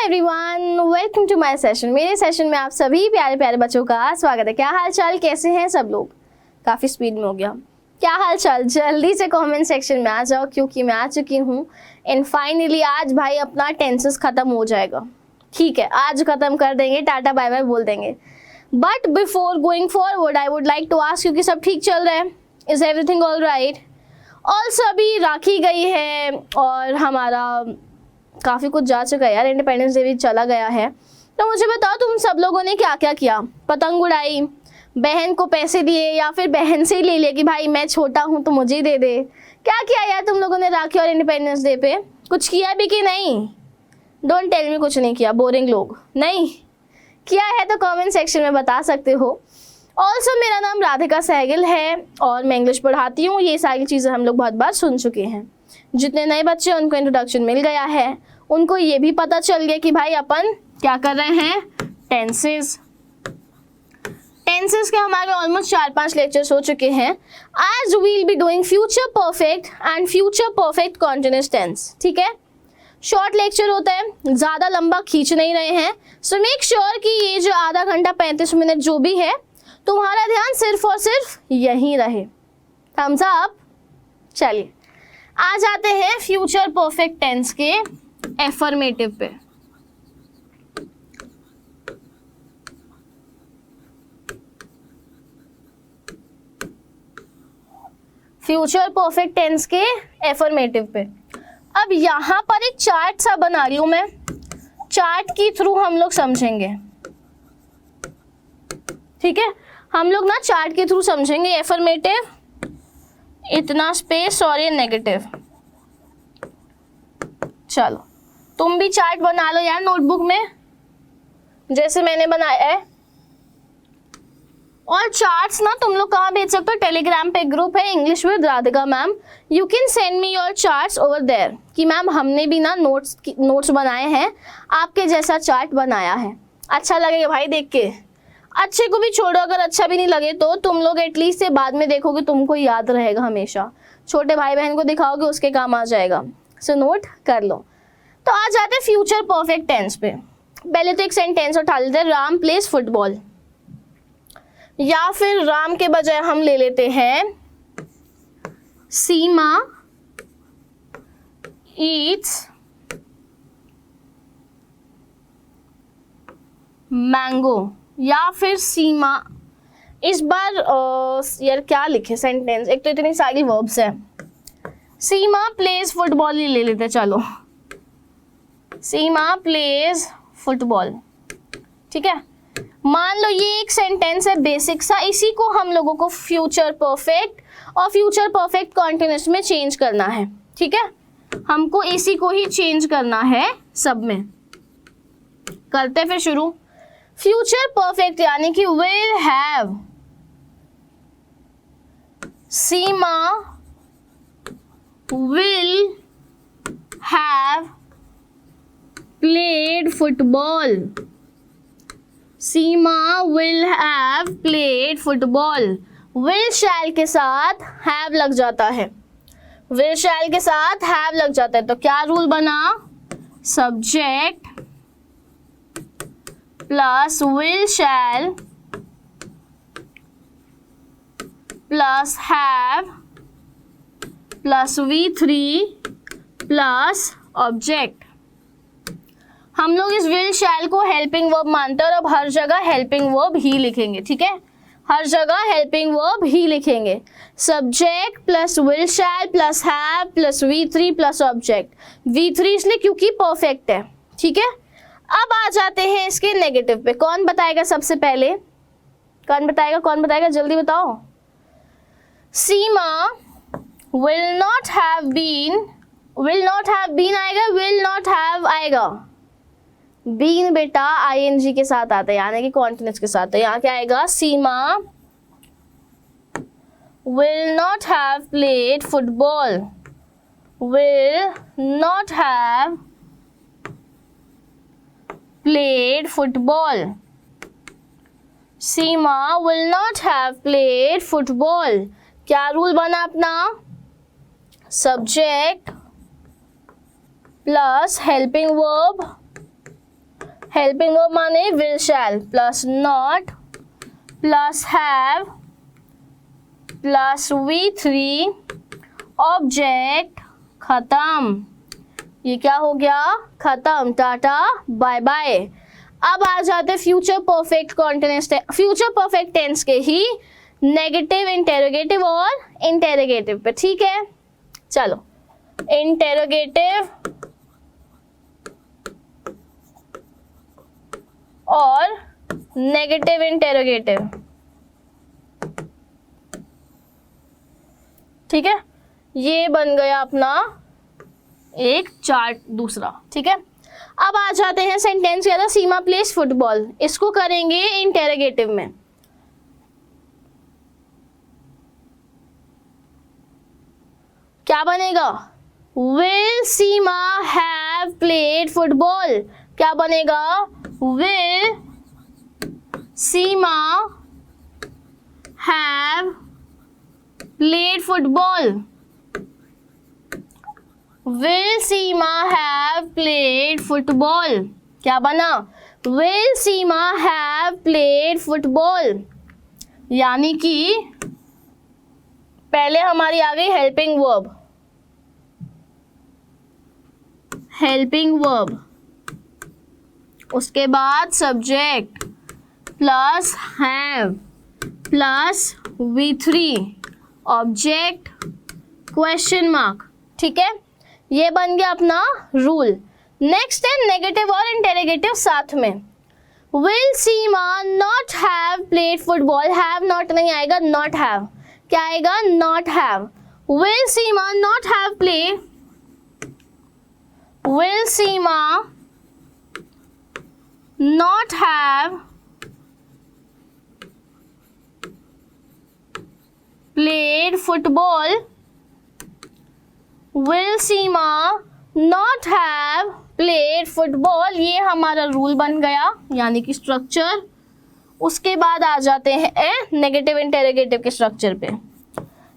Everyone, welcome to my session. मेरे session में आप सभी प्यारे प्यारे बच्चों का स्वागत है। क्या हाल चाल, कैसे हैं सब लोग? काफ़ी स्पीड में हो गया। क्या हाल चाल? जल्दी से कमेंट सेक्शन में आ जाओ क्योंकि मैं आ चुकी हूँ एंड फाइनली आज भाई अपना टेंसेस ख़त्म हो जाएगा। ठीक है, आज ख़त्म कर देंगे, टाटा बाय बाय बोल देंगे। But before going forward I would like to ask you कि सब ठीक चल रहा है? Is everything all right? Also अभी राखी गई है और हमारा काफ़ी कुछ जा चुका है यार, इंडिपेंडेंस डे भी चला गया है। तो मुझे बताओ तुम सब लोगों ने क्या क्या किया? पतंग उड़ाई, बहन को पैसे दिए या फिर बहन से ही ले लिया कि भाई मैं छोटा हूँ तो मुझे ही दे दे? क्या किया यार तुम लोगों ने राखी और इंडिपेंडेंस डे पे? कुछ किया भी कि नहीं? डोंट टेल मी कुछ नहीं किया, बोरिंग लोग। नहीं किया है तो कमेंट सेक्शन में बता सकते हो। ऑल्सो मेरा नाम राधिका सहगल है और मैं इंग्लिश पढ़ाती हूँ। ये सारी चीज़ें हम लोग बहुत बार सुन चुके हैं। जितने नए बच्चे उनको इंट्रोडक्शन मिल गया है, उनको ये भी पता चल गया कि भाई अपन क्या कर रहे हैं, टेंसेस के हमारे ऑलमोस्ट 4-5 लेक्चर्स हो चुके हैं। आज will be doing future perfect and future perfect continuous tense. ठीक है, शॉर्ट लेक्चर होता है, ज़्यादा लंबा खींच नहीं रहे हैं। सो मेक श्योर कि ये जो आधा घंटा 35 मिनट जो भी है तुम्हारा ध्यान सिर्फ और सिर्फ यहीं रहे। Thumbs up. चलिए आ जाते हैं फ्यूचर परफेक्ट टेंस के एफर्मेटिव पे। फ्यूचर परफेक्ट टेंस के एफर्मेटिव पे अब यहाँ पर एक चार्ट सा बना रही हूं मैं। चार्ट के थ्रू हम लोग समझेंगे। ठीक है, हम लोग ना चार्ट के थ्रू समझेंगे एफर्मेटिव, इतना स्पेस और ये नेगेटिव। चलो तुम भी चार्ट बना लो यार नोटबुक में जैसे मैंने बनाया है। और चार्ट्स ना तुम लोग कहाँ भेज सकते हो? टेलीग्राम पे ग्रुप है English with Radhika ma'am. You can send me your charts over there कि मैम हमने भी ना नोट्स बनाए हैं, आपके जैसा चार्ट बनाया है। अच्छा लगेगा भाई देख के। अच्छे को भी छोड़ो, अगर अच्छा भी नहीं लगे तो तुम लोग एटलीस्ट से बाद में देखोगे, तुमको याद रहेगा हमेशा। छोटे भाई बहन को दिखाओगे, उसके काम आ जाएगा। सो नोट कर लो। तो आ जाते हैं फ्यूचर परफेक्ट टेंस पे। पहले तो एक सेंटेंस उठा लेते हैं, राम प्लेस फुटबॉल। या फिर राम के बजाय हम ले लेते हैं सीमा ईट्स मैंगो। या फिर सीमा, इस बार यार क्या लिखे सेंटेंस, एक तो इतनी सारी वर्ब्स है। सीमा प्लेज फुटबॉल ही ले लेते, चलो सीमा प्लेज फुटबॉल। ठीक है, मान लो ये एक सेंटेंस है बेसिक सा, इसी को हम लोगों को फ्यूचर परफेक्ट और फ्यूचर परफेक्ट कॉन्टिन्यूअस में चेंज करना है। ठीक है, हमको इसी को ही चेंज करना है सब में। करते फिर शुरू। फ्यूचर परफेक्ट यानी कि will have, Seema will have played football. Seema will have played football. Will शैल के साथ हैव लग जाता है, विल शैल के साथ हैव लग जाता है तो क्या रूल बना? Subject plus will shall plus have plus V3 plus object. हम लोग इस विल शैल को हेल्पिंग वर्ब मानते हैं और अब हर जगह हेल्पिंग वर्ब ही लिखेंगे। ठीक है, हर जगह हेल्पिंग वर्ब ही लिखेंगे। Subject plus will shall plus have plus V3 plus object. V3 इसलिए क्योंकि परफेक्ट है। ठीक है, अब आ जाते हैं इसके नेगेटिव पे। कौन बताएगा सबसे पहले? कौन बताएगा जल्दी बताओ। सीमा will not have been आएगा, will not have आएगा। बीन बेटा ing के साथ आता है यानी कि कॉन्टिन्यूअस के साथ। तो यहाँ क्या आएगा? सीमा will not have played football, will not have played football। Seema will not have played football। क्या रूल बना अपना? Subject plus helping verb helping verb माने will shall plus not plus have plus V3 object खत्म। ये क्या हो गया? खत्म, टाटा बाय बाय। अब आ जाते future perfect continuous future perfect tense के ही नेगेटिव, इंटेरोगेटिव और इंटेरोगेटिव पे। ठीक है, चलो इंटेरोगेटिव और नेगेटिव इंटेरोगेटिव। ठीक है, ये बन गया अपना एक चार्ट दूसरा। ठीक है, अब आ जाते हैं सेंटेंस के अंदर सीमा प्लेस फुटबॉल। इसको करेंगे इंटेरोगेटिव में। क्या बनेगा? Will Seema have played football. क्या बनेगा? Will Seema have played football. Will Seema have played football. क्या बना? Will Seema have played football. यानी कि पहले हमारी आ गई हेल्पिंग वर्ब, हेल्पिंग वर्ब, उसके बाद subject plus have plus V3 object question mark. ठीक है, ये बन गया अपना रूल। नेक्स्ट है नेगेटिव और इंटेरोगेटिव साथ में। Will Seema not have played football. Have not नहीं आएगा, नॉट हैव। क्या आएगा? Not have. Will Seema not have played, will Seema not have played football. Will Seema not have played football. ये हमारा रूल बन गया, यानी कि स्ट्रक्चर। उसके बाद आ जाते हैं नेगेटिव इंटेरोगेटिव के स्ट्रक्चर पे।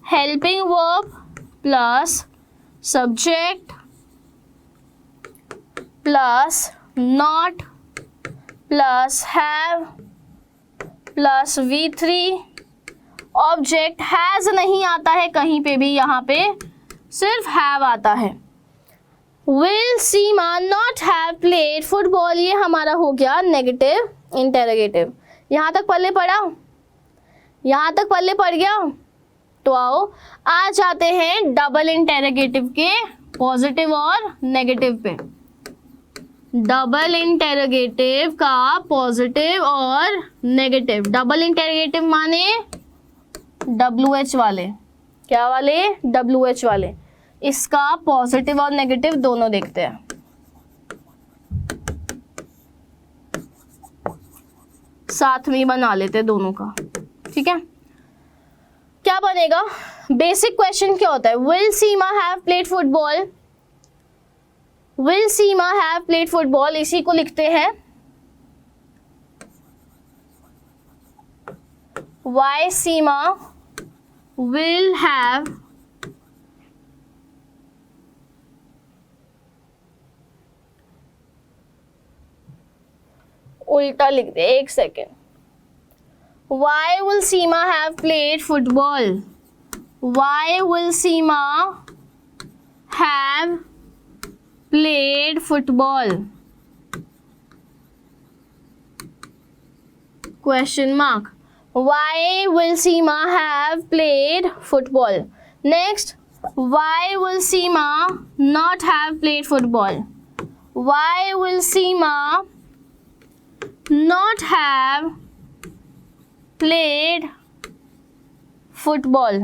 Helping verb plus subject plus not plus have plus V3 object. Has नहीं आता है कहीं पे भी, यहाँ पे सिर्फ हैव आता है। Will Seema not have played football. ये हमारा हो गया नेगेटिव इंटेरोगेटिव। यहाँ तक पल्ले पड़ा? यहाँ तक पल्ले पड़ गया? तो आओ आ जाते हैं डबल इंटेरोगेटिव के पॉजिटिव और नेगेटिव पे। डबल इंटेरोगेटिव का पॉजिटिव और नेगेटिव। डबल इंटेरोगेटिव माने WH वाले। क्या वाले? WH वाले। इसका पॉजिटिव और नेगेटिव दोनों देखते हैं। साथ में ही बना लेते हैं दोनों का। ठीक है, क्या बनेगा? बेसिक क्वेश्चन क्या होता है? Will Seema have played football. Will Seema have played football, इसी को लिखते हैं वाई सीमा विल हैव उल्टा लिख दे, एक second. Why will Seema have played football. Why will Seema have played football? Question mark. Why will Seema have played football? Next, why will Seema not have played football? Why will Seema not have played football?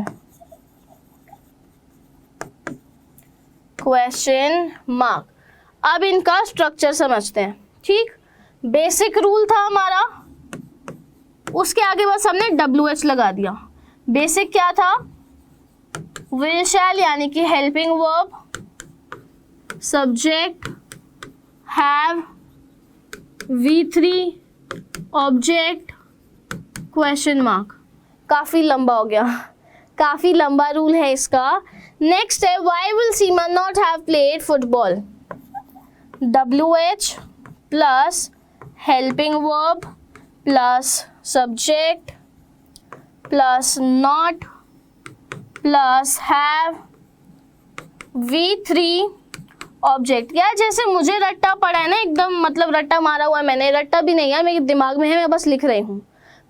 Question mark. अब इनका structure समझते हैं। ठीक, basic rule था हमारा, उसके आगे बस हमने WH लगा दिया। बेसिक क्या था? विल शैल यानी कि helping verb, subject have, V3 object question mark. काफी लंबा हो गया, काफी लंबा रूल है इसका। नेक्स्ट है why will Seema not have played football. WH plus helping verb plus subject plus not plus have V3 object. क्या जैसे मुझे रट्टा पड़ा है ना, एकदम मतलब रट्टा मारा हुआ है मैंने, रट्टा भी नहीं है, मेरे दिमाग में है, मैं बस लिख रही हूँ,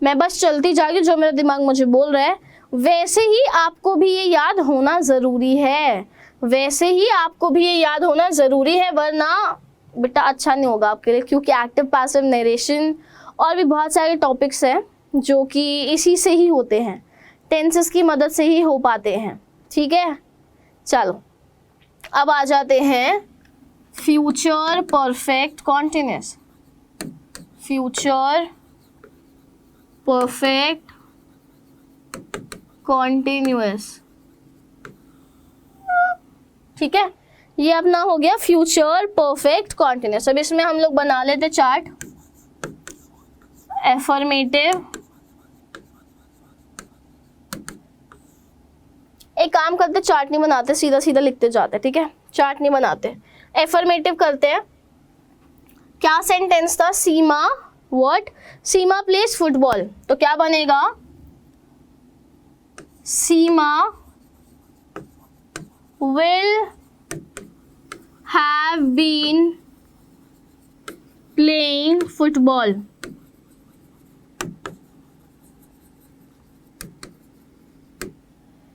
मैं बस चलती जा रही हूँ, जो मेरा दिमाग मुझे बोल रहा है वैसे ही आपको भी ये याद होना ज़रूरी है, वैसे ही आपको भी ये याद होना ज़रूरी है, वरना बेटा अच्छा नहीं होगा आपके लिए। क्योंकि एक्टिव पैसिव नरेशन और भी बहुत सारे टॉपिक्स हैं जो कि इसी से ही होते हैं, टेंसेस की मदद से ही हो पाते हैं। ठीक है, चलो अब आ जाते हैं future perfect continuous. Future perfect continuous, ठीक है, ये अपना हो गया फ्यूचर परफेक्ट कॉन्टिन्यूअस। अब इसमें हम लोग बना लेते चार्ट। एफर्मेटिव, एक काम करते चार्ट नहीं बनाते, सीधा सीधा लिखते जाते, ठीक है, चार्ट नहीं बनाते, एफर्मेटिव करते हैं। क्या सेंटेंस था? सीमा व्हाट? सीमा प्लेस फुटबॉल, तो क्या बनेगा? सीमा will have been playing football.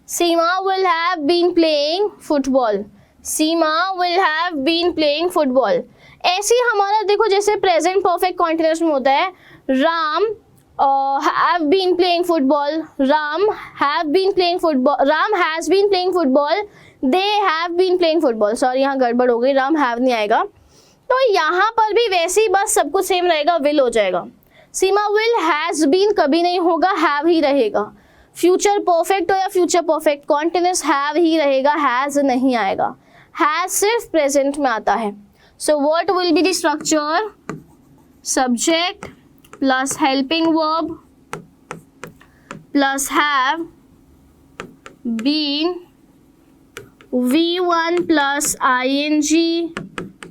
Seema will have been playing football. Seema will have been playing football. ऐसे ही हमारा देखो जैसे प्रेजेंट परफेक्ट कॉन्टिन्यूअस में होता है, Ram have been playing football, Ram have been playing football, Ram has been playing football, they have been playing football। Sorry यहाँ गड़बड़ हो गई, राम have नहीं आएगा, तो यहाँ पर भी वैसे ही बस सब कुछ सेम रहेगा, will हो जाएगा। सीमा will has been कभी नहीं होगा, have ही रहेगा। फ्यूचर परफेक्ट हो या फ्यूचर परफेक्ट कॉन्टिन्यूअस, have ही रहेगा, has नहीं आएगा, has सिर्फ प्रेजेंट में आता है। So what will be the structure? Subject plus helping verb plus have been, V1 plus ING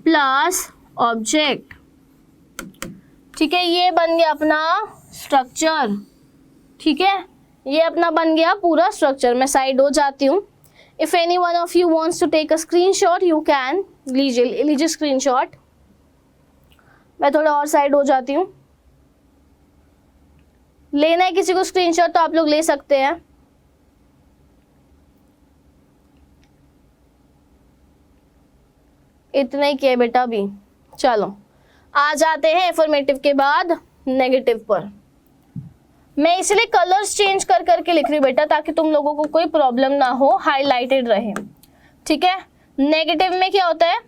plus object. ठीक है, ये बन गया अपना स्ट्रक्चर। ठीक है, ये अपना बन गया पूरा स्ट्रक्चर। मैं साइड हो जाती हूँ। If any one of you wants to take a screenshot you can, लीजिए स्क्रीनशॉट। मैं थोड़ा और साइड हो जाती हूँ। लेना है किसी को स्क्रीनशॉट तो आप लोग ले सकते हैं। इतना ही किया बेटा अभी। चलो आ जाते हैं एफर्मेटिव के बाद नेगेटिव पर। मैं इसलिए कलर्स चेंज कर करके लिख रही हूँ बेटा, ताकि तुम लोगों को कोई प्रॉब्लम ना हो, हाईलाइटेड रहे। ठीक है, नेगेटिव में क्या होता है?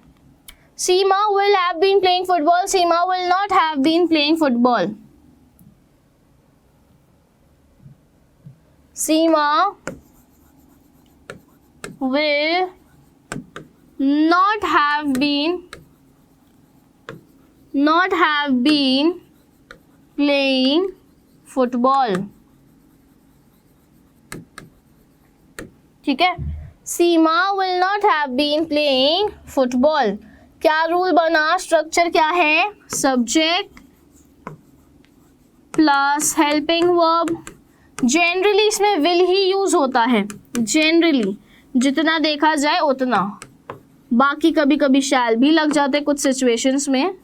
Seema will have been playing football, Seema will not have been playing football. Seema will not have been playing football। ठीक है, Seema will not have been playing football। क्या रूल बना? स्ट्रक्चर क्या है? Subject plus helping verb. Generally इसमें विल ही use होता है, जनरली जितना देखा जाए उतना, बाकी कभी कभी शैल भी लग जाते कुछ सिचुएशंस में।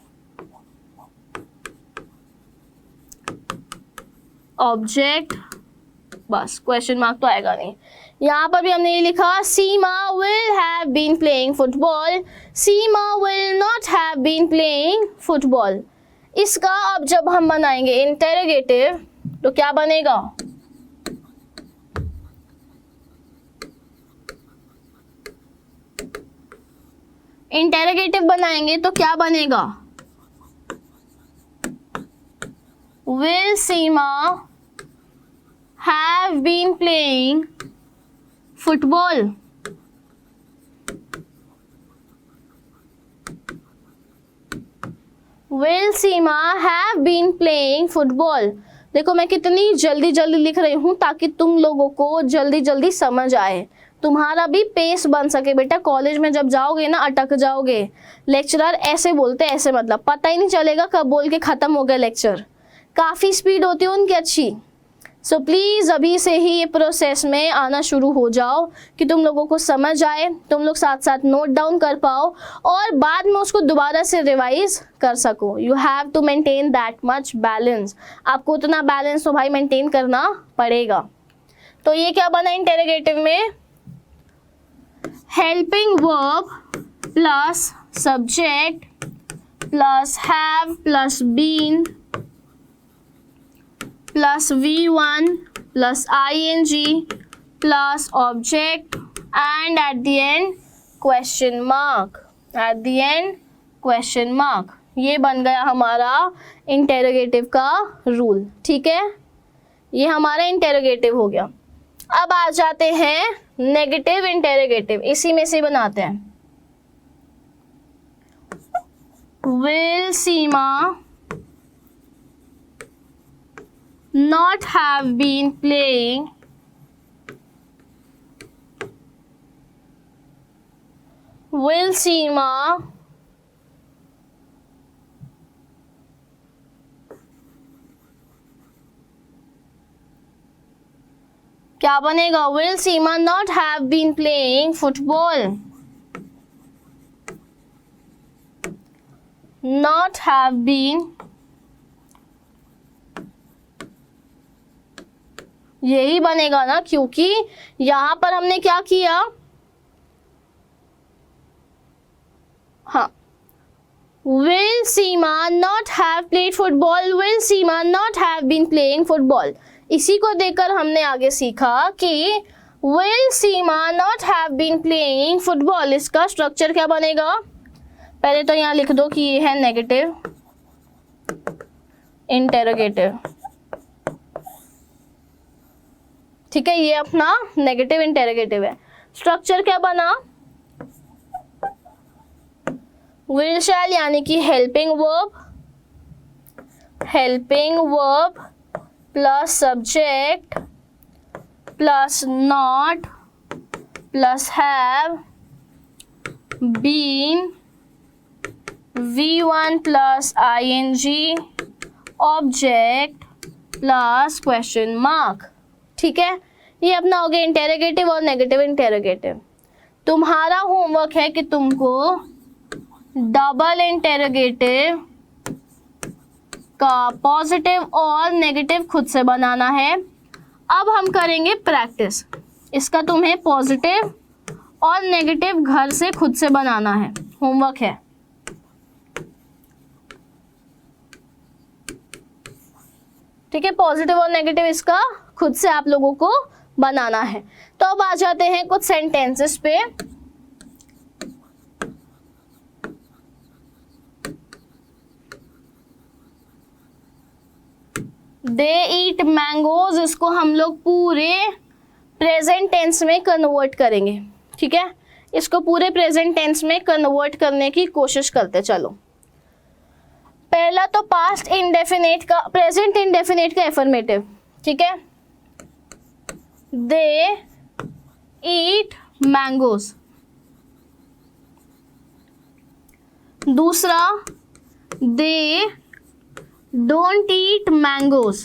ऑब्जेक्ट, बस क्वेश्चन मार्क तो आएगा नहीं। यहाँ पर भी हमने ये लिखा Seema will have been playing football, Seema will not have been playing football. इसका अब जब हम बनाएंगे इंटेरोगेटिव तो क्या बनेगा? इंटेरोगेटिव बनाएंगे तो क्या बनेगा? Will Seema have been playing football? Will Seema have been playing football? देखो मैं कितनी जल्दी जल्दी लिख रही हूँ ताकि तुम लोगों को जल्दी जल्दी समझ आए। तुम्हारा भी पेस बन सके बेटा। कॉलेज में जब जाओगे ना अटक जाओगे, लेक्चरर ऐसे बोलते ऐसे, मतलब पता ही नहीं चलेगा कब बोल के खत्म हो गया लेक्चर। काफ़ी स्पीड होती है उनकी अच्छी। सो प्लीज़ अभी से ही ये प्रोसेस में आना शुरू हो जाओ कि तुम लोगों को समझ आए, तुम लोग साथ साथ नोट डाउन कर पाओ और बाद में उसको दोबारा से रिवाइज कर सको। You have to maintain that much balance. आपको उतना बैलेंस तो भाई मेंटेन करना पड़ेगा। तो ये क्या बना इंटेरोगेटिव में? Helping verb plus subject plus have plus been plus V1 plus ing plus object and at the end question mark, at the end question mark. ये बन गया हमारा इंटेरोगेटिव का रूल। ठीक है, ये हमारा इंटेरोगेटिव हो गया। अब आ जाते हैं नेगेटिव इंटेरोगेटिव, इसी में से बनाते हैं। Will Seema not have been playing will Seema क्या बनेगा? will Seema not have been playing football, not have been, यही बनेगा ना, क्योंकि यहां पर हमने क्या किया, हाँ, will Seema not have played football, will Seema not have been playing football। इसी को देखकर हमने आगे सीखा कि will Seema not have been playing football, इसका स्ट्रक्चर क्या बनेगा? पहले तो यहाँ लिख दो कि ये है नेगेटिव इंटेरोगेटिव। ठीक है, ये अपना नेगेटिव इंटेरोगेटिव है। स्ट्रक्चर क्या बना? विल शैल यानी कि helping verb plus subject plus not plus have been V1 plus ing object plus question mark. ठीक है, ये अपना हो गया इंटेरोगेटिव और नेगेटिव इंटेरोगेटिव। तुम्हारा होमवर्क है कि तुमको डबल इंटेरोगेटिव का पॉजिटिव और नेगेटिव खुद से बनाना है। अब हम करेंगे प्रैक्टिस। इसका तुम्हें पॉजिटिव और नेगेटिव घर से खुद से बनाना है, होमवर्क है। ठीक है, पॉजिटिव और नेगेटिव इसका खुद से आप लोगों को बनाना है। तो अब आ जाते हैं कुछ सेंटेंसेस पे। दे ईट मैंगोज, इसको हम लोग पूरे प्रेजेंट टेंस में कन्वर्ट करेंगे। ठीक है, इसको पूरे प्रेजेंट टेंस में कन्वर्ट करने की कोशिश करते चलो। पहला तो पास्ट इंडेफिनेट का, प्रेजेंट इंडेफिनेट का एफर्मेटिव। ठीक है, दे ईट मैंगोज। दूसरा, दे डोंट ईट मैंगोज।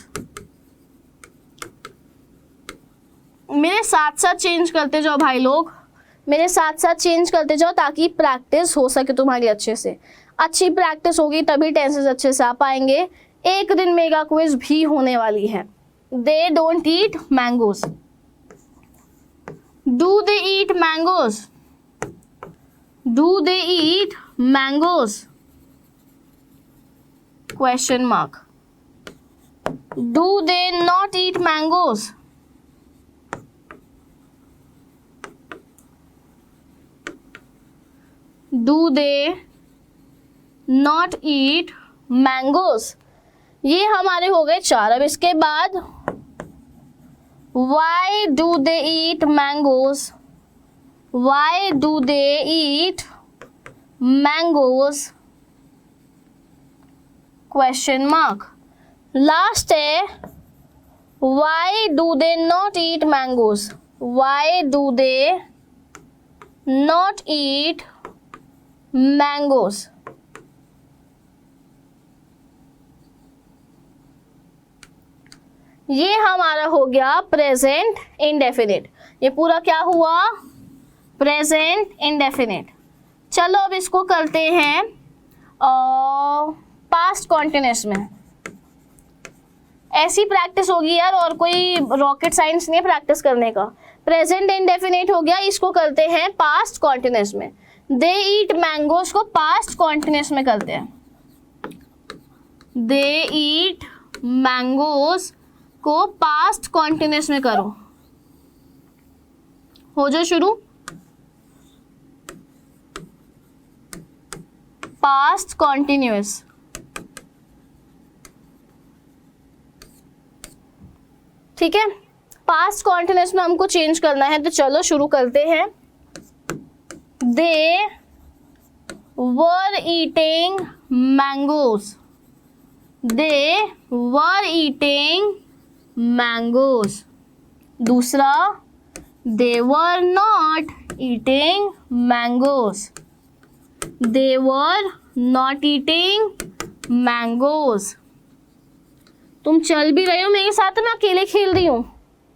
मेरे साथ साथ चेंज करते जाओ भाई लोग, मेरे साथ साथ चेंज करते जाओ ताकि प्रैक्टिस हो सके तुम्हारी अच्छे से। अच्छी प्रैक्टिस होगी तभी टेंसेस अच्छे से आ पाएंगे। एक दिन मेगा क्विज भी होने वाली है। They don't eat mangoes, do they eat mangoes, do they eat mangoes, question mark. Do they not eat mangoes, do they not eat mangoes. ये हमारे हो गए 4। अब इसके बाद why do they eat mangoes, why do they eat mangoes, question mark. Last है why do they not eat mangoes, Why do they not eat mangoes? ये हमारा हो गया प्रेजेंट इंडेफिनिट। ये पूरा क्या हुआ? Present indefinite. चलो अब इसको करते हैं पास्ट कॉन्टिन्यूअस में। ऐसी प्रैक्टिस होगी यार, और कोई रॉकेट साइंस नहीं है प्रैक्टिस करने का। प्रेजेंट इंडेफिनिट हो गया, इसको करते हैं पास्ट कॉन्टिन्यूअस में। दे ईट मैंगोज को पास्ट कॉन्टिन्यूअस में करते हैं। दे ईट मैंगोज को पास्ट कॉन्टिन्यूअस में करो। हो जाओ शुरू। Past continuous. ठीक है, पास्ट कॉन्टिन्यूअस में हमको चेंज करना है, तो चलो शुरू करते हैं। They were eating mangoes. They were eating mangoes. दूसरा, they were not eating mangoes. They were not eating mangoes. तुम चल भी रहे हो मेरे साथ, मैं अकेले खेल रही हूँ?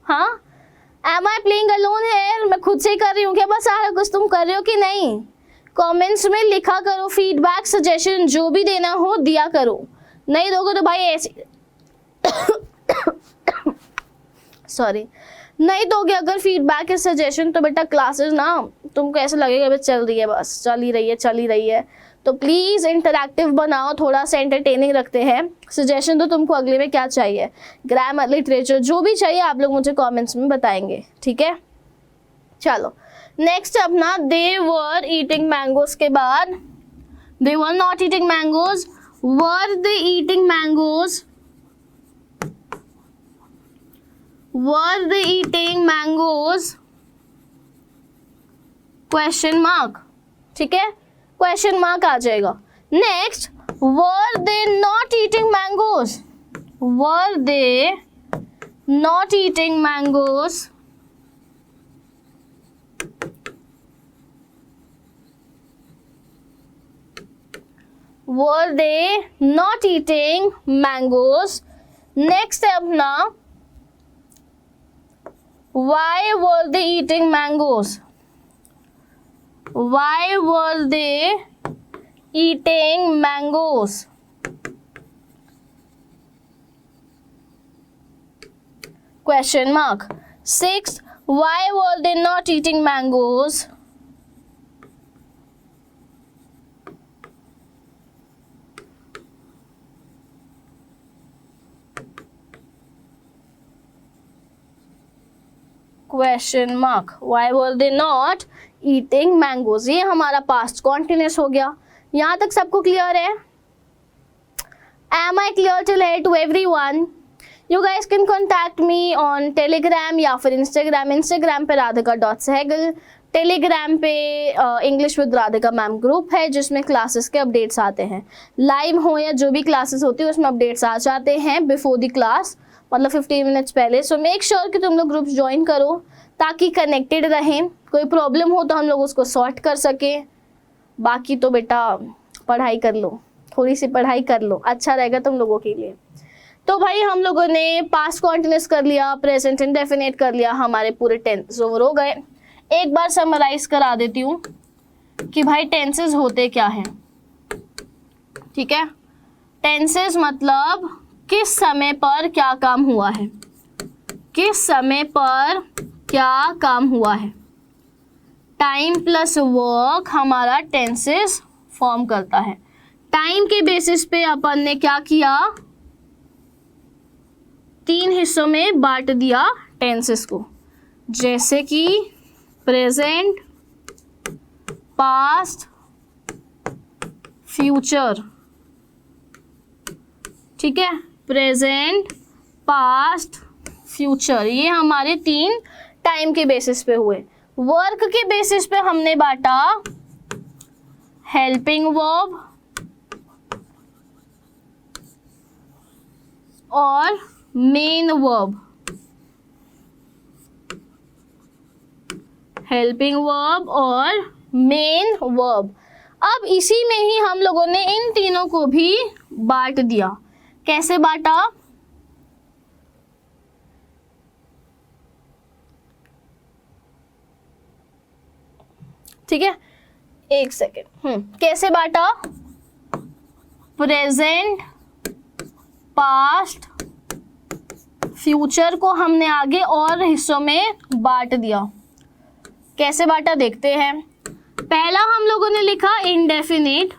हाँ, एम आई प्लेइंग अलोन है? मैं खुद से ही कर रही हूँ क्या बस सारा कुछ? तुम कर रहे हो कि नहीं? कमेंट्स में लिखा करो, फीडबैक सजेशन जो भी देना हो दिया करो। नहीं दोगे तो भाई ऐसे सॉरी, नहीं दोगे अगर फीडबैक या सजेशन तो बेटा क्लासेस ना तुमको ऐसा लगेगा बस चल रही है, बस चल ही रही है। तो प्लीज़ इंटरैक्टिव बनाओ, थोड़ा सा एंटरटेनिंग रखते हैं। सजेशन तो तुमको अगले में क्या चाहिए, ग्रामर, लिटरेचर, जो भी चाहिए आप लोग मुझे कमेंट्स में बताएंगे, ठीक है। चलो नेक्स्ट अपना दे वर ईटिंग मैंगोज के बाद they were not eating mangoes. Were they eating mangoes? Were they eating mangoes? Question mark. ठीक है, क्वेश्चन मार्क आ जाएगा। Next, were they not eating mangoes? Were they not eating mangoes? Were they not eating mangoes? Next है अपना why were they eating mangoes? Why were they eating mangoes? Question mark. 6. Why were they not eating mangoes? Question mark. Why were they not eating mangoes? ये हमारा past continuous हो गया। यहाँ तक सबको clear है? Am I clear till here to everyone? You guys can contact me on Telegram या फिर इंस्टाग्राम। इंस्टाग्राम पे radhika.sehgal, टेलीग्राम पे English with Radhika ma'am group है जिसमें क्लासेस के अपडेट्स आते हैं, लाइव हो या जो भी क्लासेस होती है उसमें अपडेट्स आ जाते हैं बिफोर द क्लास, मतलब 15 मिनट्स पहले। सो मेक श्योर कि तुम लोग ग्रुप्स ज्वाइन करो ताकि कनेक्टेड रहें, कोई प्रॉब्लम हो तो हम लोग उसको सॉर्ट कर सकें। बाकी तो बेटा पढ़ाई कर लो, थोड़ी सी पढ़ाई कर लो, अच्छा रहेगा तुम लोगों के लिए। तो भाई हम लोगों ने पास्ट कॉन्टिन्यूअस कर लिया, प्रेजेंट इंडेफिनिट कर लिया, हमारे पूरे टेंसेस ओवर हो गए। एक बार समराइज करा देती हूँ कि भाई टेंसेस होते क्या हैं। ठीक है, टेंसेस मतलब किस समय पर क्या काम हुआ है, किस समय पर क्या काम हुआ है। टाइम प्लस वर्क हमारा टेंसेस फॉर्म करता है। टाइम के बेसिस पे अपन ने क्या किया, 3 हिस्सों में बांट दिया टेंसेस को, जैसे कि प्रेजेंट, पास्ट, फ्यूचर। ठीक है, प्रेजेंट, पास्ट, फ्यूचर, ये हमारे 3 टाइम के बेसिस पे हुए। वर्क के बेसिस पे हमने बांटा हेल्पिंग वर्ब और मेन वर्ब। हेल्पिंग वर्ब और मेन वर्ब। अब इसी में ही हम लोगों ने इन तीनों को भी बांट दिया। कैसे बांटा? ठीक है, एक सेकेंड। कैसे बांटा? प्रेजेंट, पास्ट, फ्यूचर को हमने आगे और हिस्सों में बांट दिया। कैसे बांटा देखते हैं। पहला हम लोगों ने लिखा इंडेफिनिट।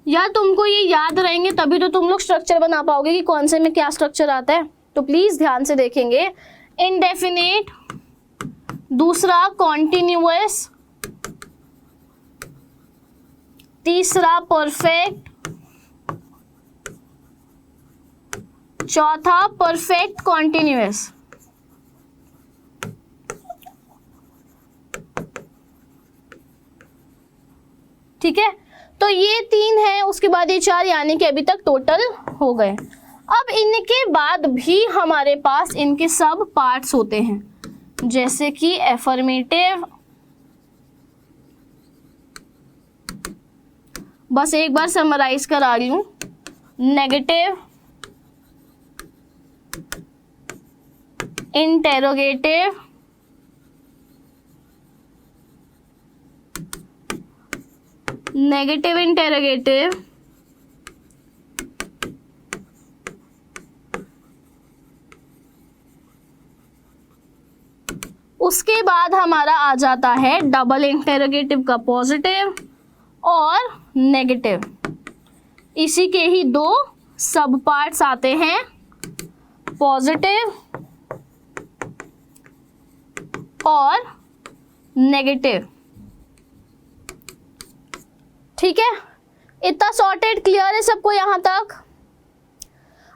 यार तुमको ये याद रहेंगे तभी तो तुम लोग स्ट्रक्चर बना पाओगे कि कौन से में क्या स्ट्रक्चर आता है, तो प्लीज ध्यान से देखेंगे। इंडेफिनिट, दूसरा कॉन्टिन्यूअस, तीसरा परफेक्ट, चौथा परफेक्ट कॉन्टिन्यूअस। ठीक है, तो ये 3 है, उसके बाद ये 4, यानी कि अभी तक टोटल हो गए। अब इनके बाद भी हमारे पास इनके सब पार्ट्स होते हैं, जैसे कि एफर्मेटिव। बस एक बार समराइज करा रही हूं। नेगेटिव, इंटेरोगेटिव, नेगेटिव इंटेरोगेटिव, उसके बाद हमारा आ जाता है डबल इंटेरोगेटिव का पॉजिटिव और नेगेटिव। इसी के ही 2 सब पार्ट्स आते हैं, पॉजिटिव और नेगेटिव। ठीक है, इतना सॉर्टेड, क्लियर है सबको यहाँ तक?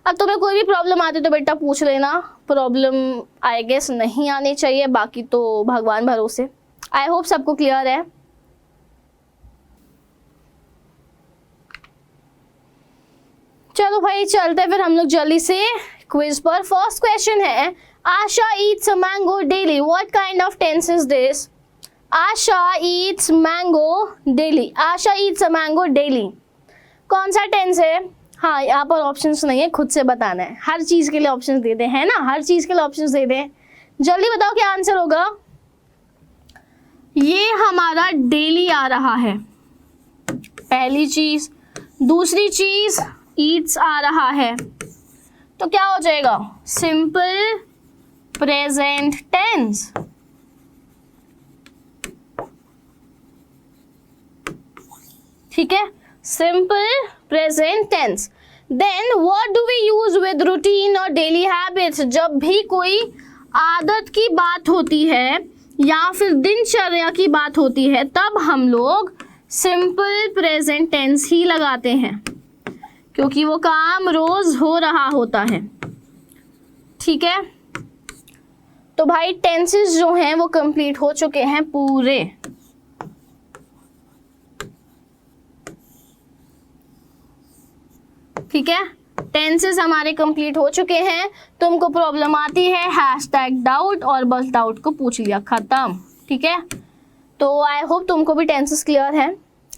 अब तुम्हें कोई भी प्रॉब्लम आती तो बेटा पूछ लेना। प्रॉब्लम आई गेस नहीं आनी चाहिए, बाकी तो भगवान भरोसे। आई होप सबको क्लियर है। चलो भाई चलते फिर हम लोग जल्दी से क्विज पर। फर्स्ट क्वेश्चन है, Asha eats a mango daily, what kind of tense is this? Asha eats mango daily, Asha eats a mango daily, कौन सा टेंस है? हाँ, यहाँ पर ऑप्शंस नहीं है, खुद से बताना है। हर चीज के लिए ऑप्शंस दे दें, है ना, हर चीज के लिए ऑप्शंस दे दें। जल्दी बताओ क्या आंसर होगा। ये हमारा डेली आ रहा है, पहली चीज। दूसरी चीज ईट्स आ रहा है, तो क्या हो जाएगा? Simple present tense. ठीक है, simple present tense. Then what do we use with routine और डेली हैबिट्स? जब भी कोई आदत की बात होती है या फिर दिनचर्या की बात होती है, तब हम लोग सिंपल प्रेजेंट टेंस ही लगाते हैं, क्योंकि वो काम रोज हो रहा होता है। ठीक है, तो भाई टेंसेस जो हैं वो कंप्लीट हो चुके हैं पूरे। ठीक है, टेंसेस हमारे कंप्लीट हो चुके हैं। तुमको प्रॉब्लम आती है #डाउट और बस डाउट को पूछ लिया, खत्म। ठीक है, तो आई होप तुमको भी टेंसेस क्लियर है,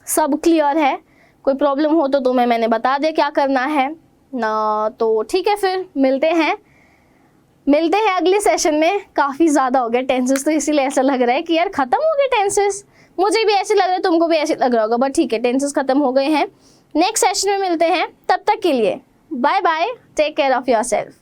सब क्लियर है। कोई प्रॉब्लम हो तो तुम्हें मैंने बता दिया क्या करना है ना। तो ठीक है, फिर मिलते हैं अगले सेशन में। काफ़ी ज़्यादा हो गया टेंसेस, तो इसीलिए ऐसा लग रहा है कि यार ख़त्म हो गए टेंसेस। मुझे भी ऐसे लग रहा है, तुमको भी ऐसे लग रहा होगा, बट ठीक है, टेंसेस ख़त्म हो गए हैं। नेक्स्ट सेशन में मिलते हैं, तब तक के लिए bye bye, take care of yourself.